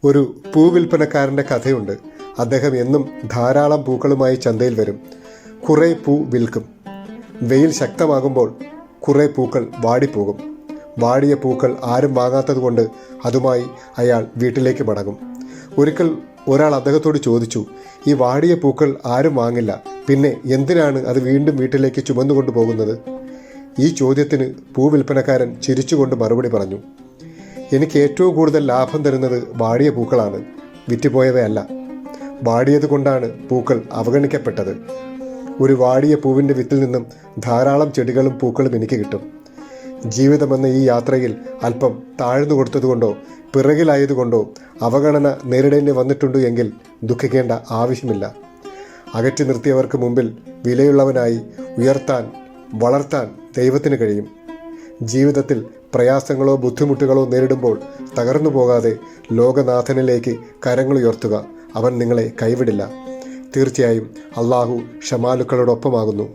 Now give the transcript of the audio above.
ഒരു പൂവിൽപ്പനക്കാരൻ്റെ കഥയുണ്ട്. അദ്ദേഹം എന്നും ധാരാളം പൂക്കളുമായി ചന്തയിൽ വരും. കുറേ പൂ വിൽക്കും. വെയിൽ ശക്തമാകുമ്പോൾ കുറേ പൂക്കൾ വാടിപ്പോകും. വാടിയ പൂക്കൾ ആരും വാങ്ങാത്തതുകൊണ്ട് അതുമായി അയാൾ വീട്ടിലേക്ക് മടങ്ങും. ഒരിക്കൽ ഒരാൾ അദ്ദേഹത്തോട് ചോദിച്ചു, ഈ വാടിയ പൂക്കൾ ആരും വാങ്ങില്ല, പിന്നെ എന്തിനാണ് അത് വീണ്ടും വീട്ടിലേക്ക് ചുമന്നുകൊണ്ടു പോകുന്നത്? ഈ ചോദ്യത്തിന് പൂവിൽപ്പനക്കാരൻ ചിരിച്ചുകൊണ്ട് മറുപടി പറഞ്ഞു, എനിക്ക് ഏറ്റവും കൂടുതൽ ലാഭം തരുന്നത് വാടിയ പൂക്കളാണ്, വിറ്റുപോയവയല്ല. വാടിയത് കൊണ്ടാണ് പൂക്കൾ അവഗണിക്കപ്പെട്ടത്. ഒരു വാടിയ പൂവിൻ്റെ വിത്തിൽ നിന്നും ധാരാളം ചെടികളും പൂക്കളും എനിക്ക് കിട്ടും. ജീവിതമെന്ന ഈ യാത്രയിൽ അല്പം താഴ്ന്നു കൊടുത്തതുകൊണ്ടോ പിറകിലായതുകൊണ്ടോ അവഗണന നേരിടേണ്ടി വന്നിട്ടുണ്ട് എങ്കിൽ ദുഃഖിക്കേണ്ട ആവശ്യമില്ല. അകറ്റി നിർത്തിയവർക്ക് മുമ്പിൽ വിലയുള്ളവനായി ഉയർത്താൻ വളർത്താൻ ദൈവത്തിന് കഴിയും. ജീവിതത്തിൽ പ്രയാസങ്ങളോ ബുദ്ധിമുട്ടുകളോ നേരിടുമ്പോൾ തകർന്നു പോകാതെ ലോകനാഥനിലേക്ക് കരങ്ങളുയർത്തുക. അവൻ നിങ്ങളെ കൈവിടില്ല. തീർച്ചയായും അള്ളാഹു ക്ഷമാലുക്കളോടൊപ്പമാകുന്നു.